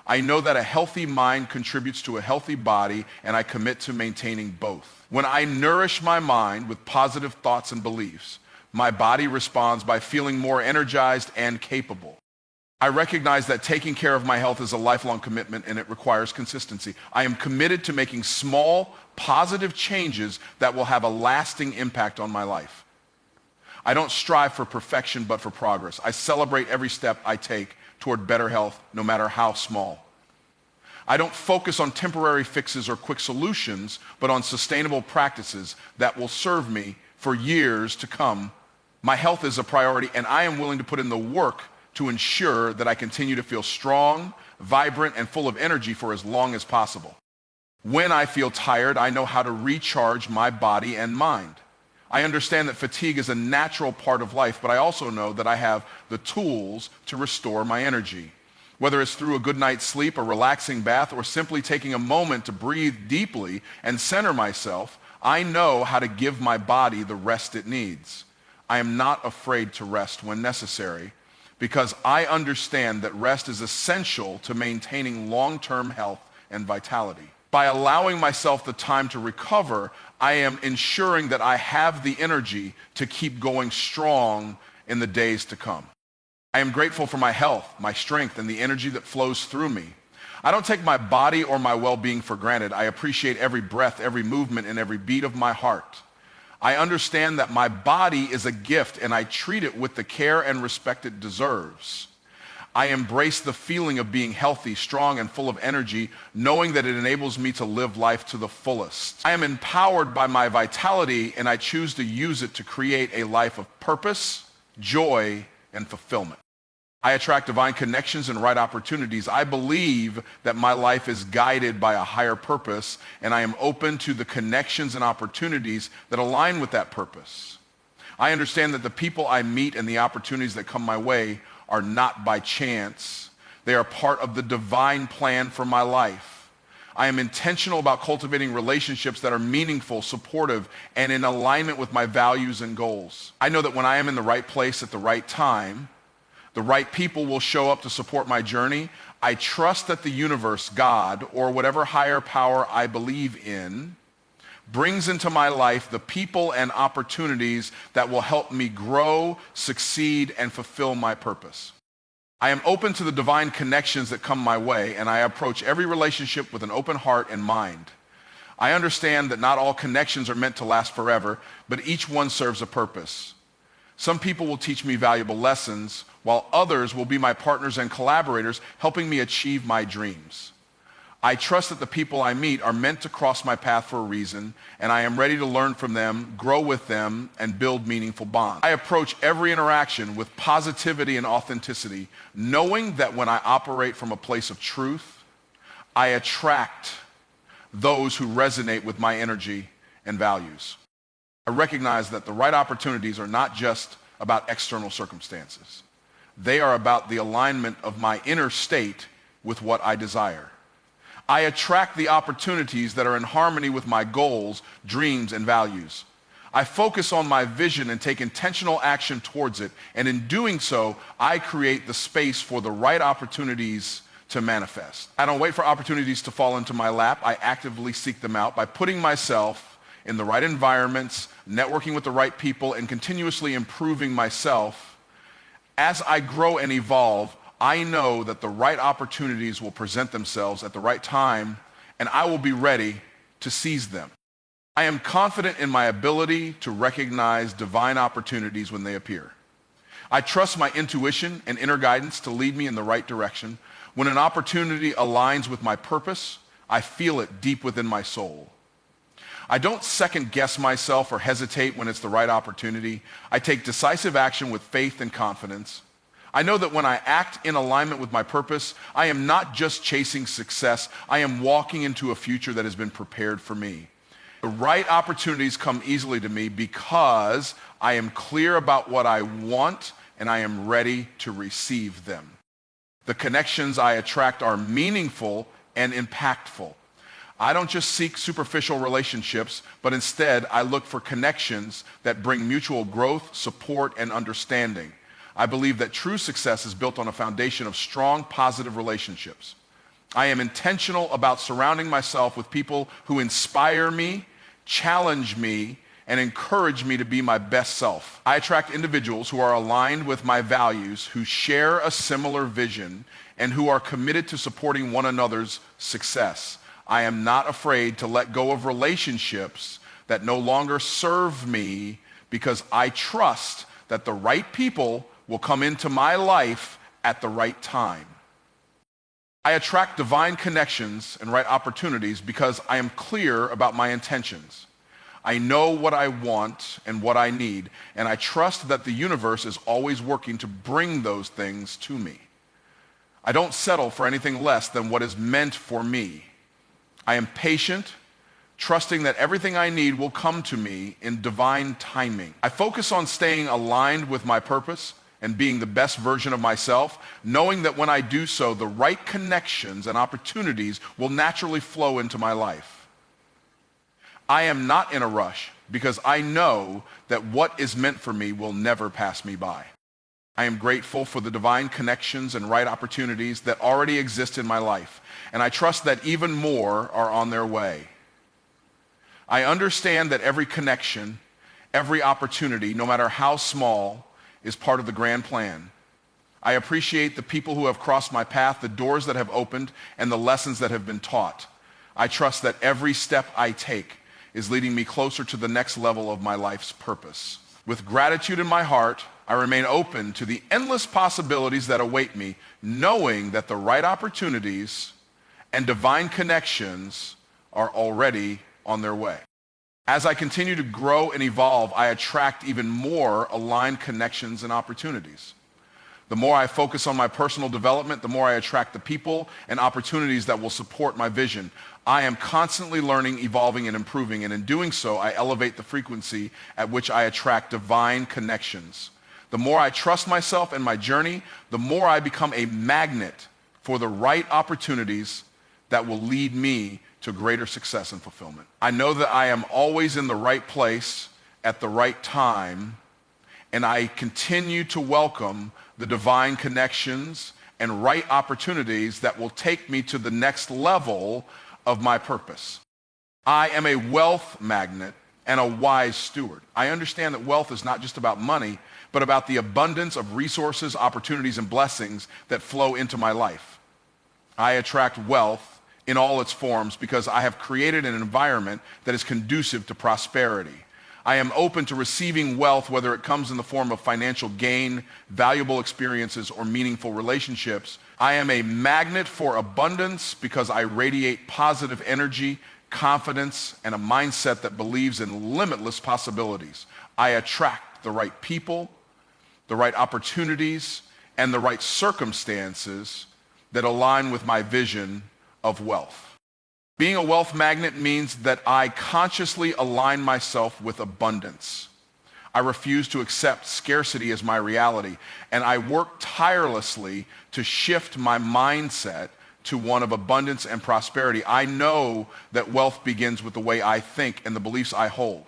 I know that a healthy mind contributes to a healthy body, and I commit to maintaining both. When I nourish my mind with positive thoughts and beliefs, my body responds by feeling more energized and capable. I recognize that taking care of my health is a lifelong commitment and it requires consistency. I am committed to making small, positive changes that will have a lasting impact on my life. I don't strive for perfection, but for progress. I celebrate every step I take toward better health, no matter how small. I don't focus on temporary fixes or quick solutions, but on sustainable practices that will serve me for years to come. My health is a priority, and I am willing to put in the work to ensure that I continue to feel strong, vibrant, and full of energy for as long as possible. When I feel tired, I know how to recharge my body and mind. I understand that fatigue is a natural part of life, but I also know that I have the tools to restore my energy. Whether it's through a good night's sleep, a relaxing bath, or simply taking a moment to breathe deeply and center myself, I know how to give my body the rest it needs. I am not afraid to rest when necessary because I understand that rest is essential to maintaining long-term health and vitality. By allowing myself the time to recover, I am ensuring that I have the energy to keep going strong in the days to come. I am grateful for my health, my strength, and the energy that flows through me. I don't take my body or my well-being for granted. I appreciate every breath, every movement, and every beat of my heart. I understand that my body is a gift, and I treat it with the care and respect it deserves. I embrace the feeling of being healthy, strong, and full of energy, knowing that it enables me to live life to the fullest. I am empowered by my vitality, and I choose to use it to create a life of purpose, joy, and fulfillment. I attract divine connections and right opportunities. I believe that my life is guided by a higher purpose, and I am open to the connections and opportunities that align with that purpose. I understand that the people I meet and the opportunities that come my way are not by chance. They are part of the divine plan for my life. I am intentional about cultivating relationships that are meaningful, supportive, and in alignment with my values and goals. I know that when I am in the right place at the right time, the right people will show up to support my journey. I trust that the universe, God, or whatever higher power I believe in, brings into my life the people and opportunities that will help me grow, succeed, and fulfill my purpose. I am open to the divine connections that come my way, and I approach every relationship with an open heart and mind. I understand that not all connections are meant to last forever, but each one serves a purpose. Some people will teach me valuable lessons, while others will be my partners and collaborators, helping me achieve my dreams. I trust that the people I meet are meant to cross my path for a reason, and I am ready to learn from them, grow with them, and build meaningful bonds. I approach every interaction with positivity and authenticity, knowing that when I operate from a place of truth, I attract those who resonate with my energy and values. I recognize that the right opportunities are not just about external circumstances. They are about the alignment of my inner state with what I desire. I attract the opportunities that are in harmony with my goals, dreams, and values. I focus on my vision and take intentional action towards it, and in doing so, I create the space for the right opportunities to manifest. I don't wait for opportunities to fall into my lap. I actively seek them out by putting myself in the right environments, networking with the right people, and continuously improving myself. As I grow and evolve, I know that the right opportunities will present themselves at the right time, and I will be ready to seize them. I am confident in my ability to recognize divine opportunities when they appear. I trust my intuition and inner guidance to lead me in the right direction. When an opportunity aligns with my purpose, I feel it deep within my soul. I don't second guess myself or hesitate when it's the right opportunity. I take decisive action with faith and confidence. I know that when I act in alignment with my purpose, I am not just chasing success, I am walking into a future that has been prepared for me. The right opportunities come easily to me because I am clear about what I want and I am ready to receive them. The connections I attract are meaningful and impactful. I don't just seek superficial relationships, but instead I look for connections that bring mutual growth, support, and understanding. I believe that true success is built on a foundation of strong, positive relationships. I am intentional about surrounding myself with people who inspire me, challenge me, and encourage me to be my best self. I attract individuals who are aligned with my values, who share a similar vision, and who are committed to supporting one another's success. I am not afraid to let go of relationships that no longer serve me because I trust that the right people will come into my life at the right time. I attract divine connections and right opportunities because I am clear about my intentions. I know what I want and what I need, and I trust that the universe is always working to bring those things to me. I don't settle for anything less than what is meant for me. I am patient, trusting that everything I need will come to me in divine timing. I focus on staying aligned with my purpose and being the best version of myself, knowing that when I do so, the right connections and opportunities will naturally flow into my life. I am not in a rush because I know that what is meant for me will never pass me by. I am grateful for the divine connections and right opportunities that already exist in my life, and I trust that even more are on their way. I understand that every connection, every opportunity, no matter how small, is part of the grand plan. I appreciate the people who have crossed my path, the doors that have opened, and the lessons that have been taught. I trust that every step I take is leading me closer to the next level of my life's purpose. With gratitude in my heart, I remain open to the endless possibilities that await me, knowing that the right opportunities and divine connections are already on their way. As I continue to grow and evolve, I attract even more aligned connections and opportunities. The more I focus on my personal development, the more I attract the people and opportunities that will support my vision. I am constantly learning, evolving, and improving, and in doing so, I elevate the frequency at which I attract divine connections. The more I trust myself and my journey, the more I become a magnet for the right opportunities that will lead me to greater success and fulfillment. I know that I am always in the right place at the right time, and I continue to welcome the divine connections and right opportunities that will take me to the next level of my purpose. I am a wealth magnet and a wise steward. I understand that wealth is not just about money, but about the abundance of resources, opportunities, and blessings that flow into my life. I attract wealth in all its forms because I have created an environment that is conducive to prosperity. I am open to receiving wealth, whether it comes in the form of financial gain, valuable experiences, or meaningful relationships. I am a magnet for abundance because I radiate positive energy, confidence, and a mindset that believes in limitless possibilities. I attract the right people, the right opportunities, and the right circumstances that align with my vision of wealth. Being a wealth magnet means that I consciously align myself with abundance. I refuse to accept scarcity as my reality, and I work tirelessly to shift my mindset to one of abundance and prosperity. I know that wealth begins with the way I think and the beliefs I hold.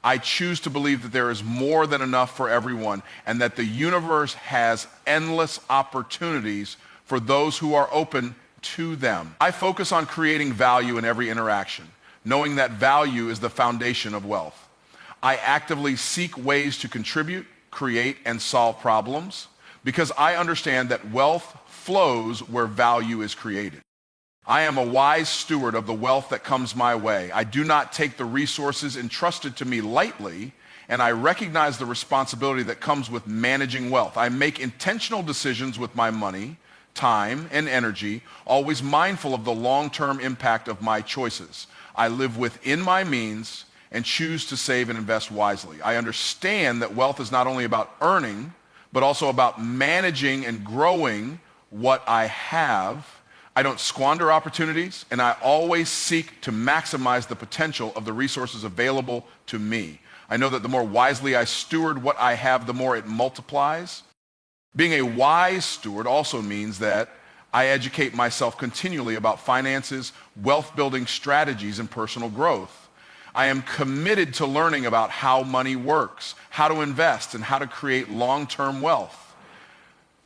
I choose to believe that there is more than enough for everyone and that the universe has endless opportunities for those who are open to them. I focus on creating value in every interaction, knowing that value is the foundation of wealth. I actively seek ways to contribute, create, and solve problems because I understand that wealth flows where value is created. I am a wise steward of the wealth that comes my way. I do not take the resources entrusted to me lightly, and I recognize the responsibility that comes with managing wealth. I make intentional decisions with my money, time, and energy, always mindful of the long-term impact of my choices. I live within my means and choose to save and invest wisely. I understand that wealth is not only about earning, but also about managing and growing what I have. I don't squander opportunities, and I always seek to maximize the potential of the resources available to me. I know that the more wisely I steward what I have, the more it multiplies. Being a wise steward also means that I educate myself continually about finances, wealth-building strategies, and personal growth. I am committed to learning about how money works, how to invest, and how to create long-term wealth.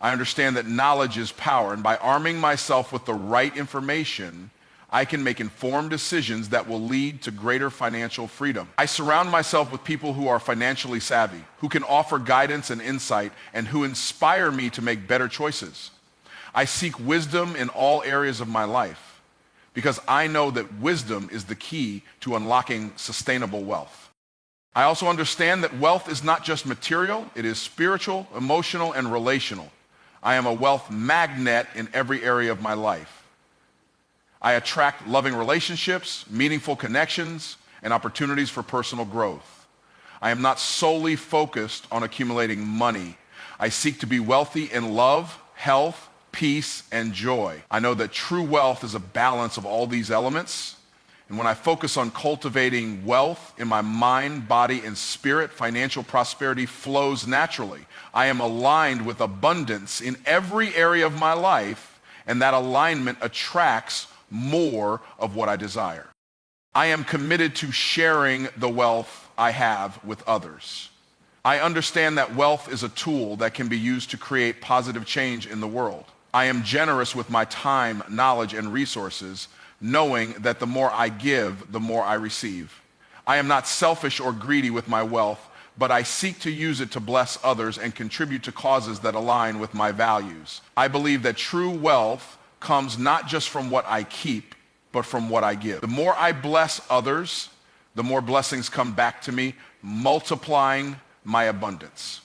I understand that knowledge is power, and by arming myself with the right information, I can make informed decisions that will lead to greater financial freedom. I surround myself with people who are financially savvy, who can offer guidance and insight, and who inspire me to make better choices. I seek wisdom in all areas of my life because I know that wisdom is the key to unlocking sustainable wealth. I also understand that wealth is not just material, it is spiritual, emotional, and relational. I am a wealth magnet in every area of my life. I attract loving relationships, meaningful connections, and opportunities for personal growth. I am not solely focused on accumulating money. I seek to be wealthy in love, health, peace, and joy. I know that true wealth is a balance of all these elements. And when I focus on cultivating wealth in my mind, body, and spirit, financial prosperity flows naturally. I am aligned with abundance in every area of my life, and that alignment attracts more of what I desire. I am committed to sharing the wealth I have with others. I understand that wealth is a tool that can be used to create positive change in the world. I am generous with my time, knowledge, and resources, knowing that the more I give, the more I receive. I am not selfish or greedy with my wealth, but I seek to use it to bless others and contribute to causes that align with my values. I believe that true wealth comes not just from what I keep, but from what I give. The more I bless others, the more blessings come back to me, multiplying my abundance.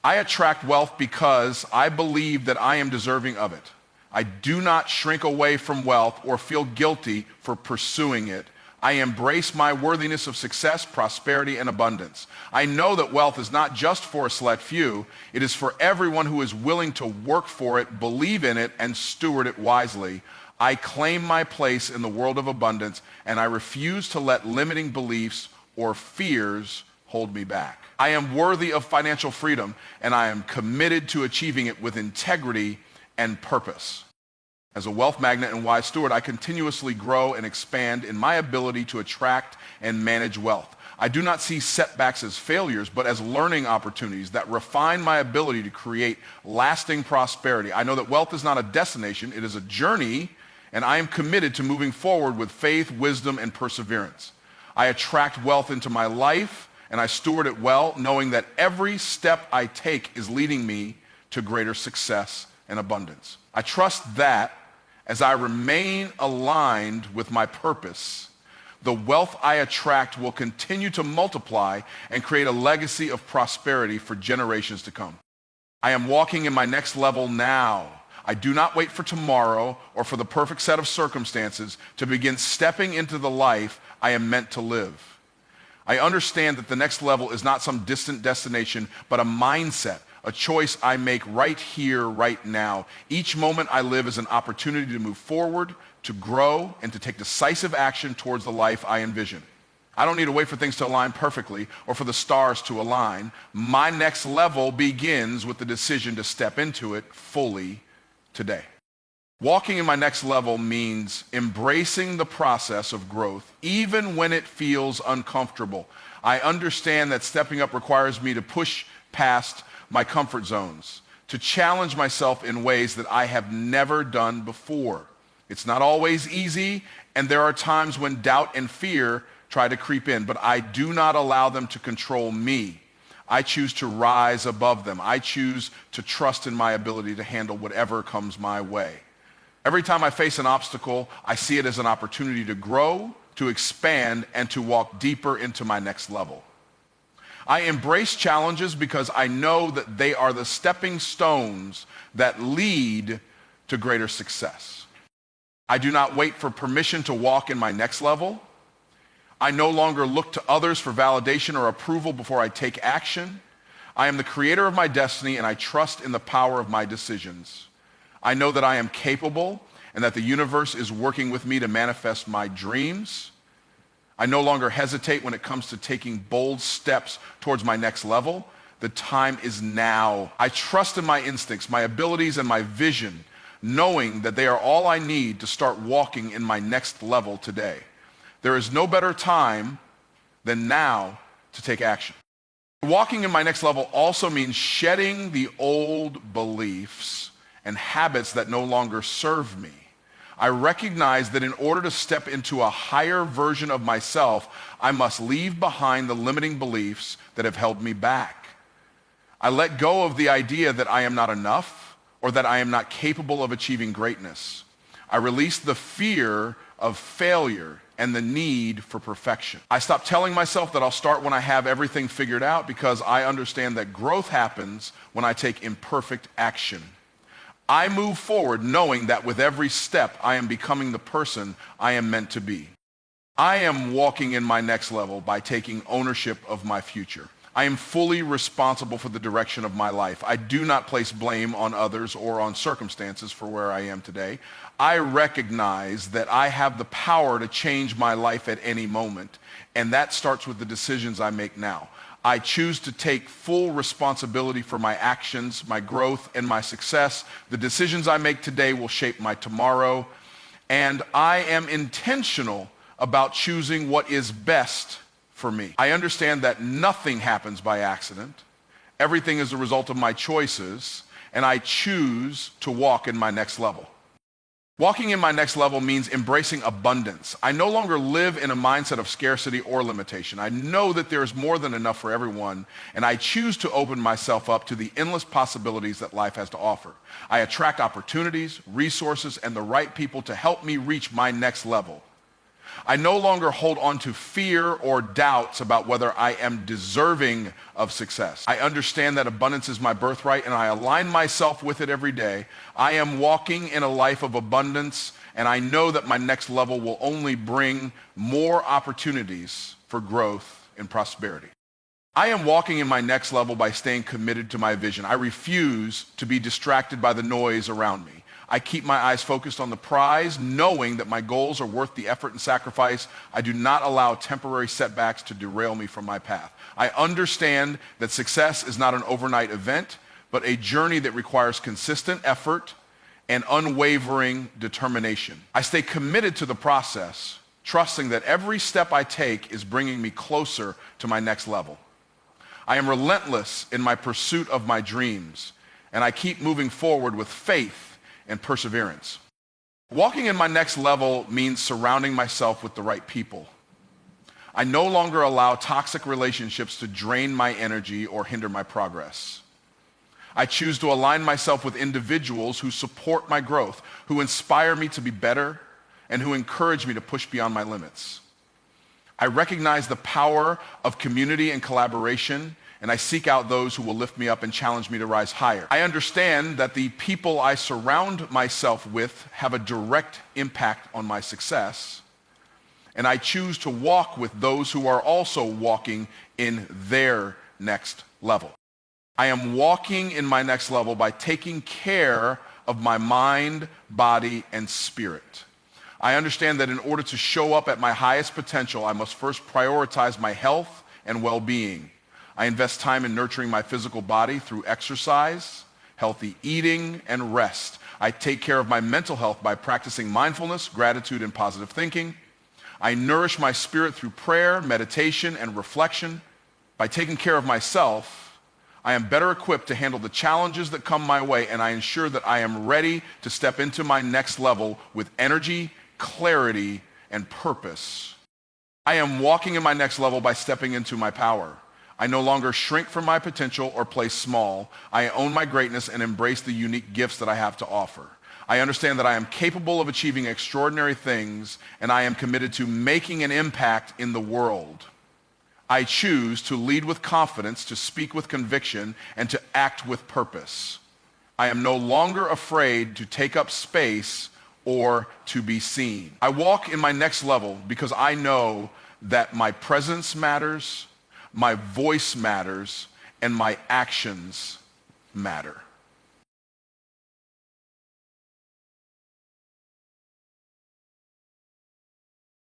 I attract wealth because I believe that I am deserving of it. I do not shrink away from wealth or feel guilty for pursuing it. I embrace my worthiness of success, prosperity, and abundance. I know that wealth is not just for a select few. It is for everyone who is willing to work for it, believe in it, and steward it wisely. I claim my place in the world of abundance, and I refuse to let limiting beliefs or fears hold me back. I am worthy of financial freedom, and I am committed to achieving it with integrity and purpose. As a wealth magnet and wise steward, I continuously grow and expand in my ability to attract and manage wealth. I do not see setbacks as failures, but as learning opportunities that refine my ability to create lasting prosperity. I know that wealth is not a destination, it is a journey, and I am committed to moving forward with faith, wisdom, and perseverance. I attract wealth into my life, and I steward it well, knowing that every step I take is leading me to greater success and abundance. I trust that as I remain aligned with my purpose, the wealth I attract will continue to multiply and create a legacy of prosperity for generations to come. I am walking in my next level now. I do not wait for tomorrow or for the perfect set of circumstances to begin stepping into the life I am meant to live. I understand that the next level is not some distant destination, but a mindset, a choice I make right here, right now. Each moment I live is an opportunity to move forward, to grow, and to take decisive action towards the life I envision. I don't need to wait for things to align perfectly or for the stars to align. My next level begins with the decision to step into it fully today. Walking in my next level means embracing the process of growth, even when it feels uncomfortable. I understand that stepping up requires me to push past my comfort zones, to challenge myself in ways that I have never done before. It's not always easy, and there are times when doubt and fear try to creep in, but I do not allow them to control me. I choose to rise above them. I choose to trust in my ability to handle whatever comes my way. Every time I face an obstacle, I see it as an opportunity to grow, to expand, and to walk deeper into my next level. I embrace challenges because I know that they are the stepping stones that lead to greater success. I do not wait for permission to walk in my next level. I no longer look to others for validation or approval before I take action. I am the creator of my destiny, and I trust in the power of my decisions. I know that I am capable and that the universe is working with me to manifest my dreams. I no longer hesitate when it comes to taking bold steps towards my next level. The time is now. I trust in my instincts, my abilities, and my vision, knowing that they are all I need to start walking in my next level today. There is no better time than now to take action. Walking in my next level also means shedding the old beliefs and habits that no longer serve me. I recognize that in order to step into a higher version of myself, I must leave behind the limiting beliefs that have held me back. I let go of the idea that I am not enough or that I am not capable of achieving greatness. I release the fear of failure and the need for perfection. I stop telling myself that I'll start when I have everything figured out, because I understand that growth happens when I take imperfect action. I move forward knowing that with every step, I am becoming the person I am meant to be. I am walking in my next level by taking ownership of my future. I am fully responsible for the direction of my life. I do not place blame on others or on circumstances for where I am today. I recognize that I have the power to change my life at any moment, and that starts with the decisions I make now. I choose to take full responsibility for my actions, my growth, and my success. The decisions I make today will shape my tomorrow, and I am intentional about choosing what is best for me. I understand that nothing happens by accident. Everything is a result of my choices, and I choose to walk in my next level. Walking in my next level means embracing abundance. I no longer live in a mindset of scarcity or limitation. I know that there is more than enough for everyone, and I choose to open myself up to the endless possibilities that life has to offer. I attract opportunities, resources, and the right people to help me reach my next level. I no longer hold on to fear or doubts about whether I am deserving of success. I understand that abundance is my birthright, and I align myself with it every day. I am walking in a life of abundance, and I know that my next level will only bring more opportunities for growth and prosperity. I am walking in my next level by staying committed to my vision. I refuse to be distracted by the noise around me. I keep my eyes focused on the prize, knowing that my goals are worth the effort and sacrifice. I do not allow temporary setbacks to derail me from my path. I understand that success is not an overnight event, but a journey that requires consistent effort and unwavering determination. I stay committed to the process, trusting that every step I take is bringing me closer to my next level. I am relentless in my pursuit of my dreams, and I keep moving forward with faith and perseverance. Walking in my next level means surrounding myself with the right people. I no longer allow toxic relationships to drain my energy or hinder my progress. I choose to align myself with individuals who support my growth, who inspire me to be better, and who encourage me to push beyond my limits. I recognize the power of community and collaboration, and I seek out those who will lift me up and challenge me to rise higher. I understand that the people I surround myself with have a direct impact on my success, and I choose to walk with those who are also walking in their next level. I am walking in my next level by taking care of my mind, body, and spirit. I understand that in order to show up at my highest potential, I must first prioritize my health and well-being. I invest time in nurturing my physical body through exercise, healthy eating, and rest. I take care of my mental health by practicing mindfulness, gratitude, and positive thinking. I nourish my spirit through prayer, meditation, and reflection. By taking care of myself, I am better equipped to handle the challenges that come my way, and I ensure that I am ready to step into my next level with energy, clarity, and purpose. I am walking in my next level by stepping into my power. I no longer shrink from my potential or play small. I own my greatness and embrace the unique gifts that I have to offer. I understand that I am capable of achieving extraordinary things, and I am committed to making an impact in the world. I choose to lead with confidence, to speak with conviction, and to act with purpose. I am no longer afraid to take up space or to be seen. I walk in my next level because I know that my presence matters, my voice matters, and my actions matter.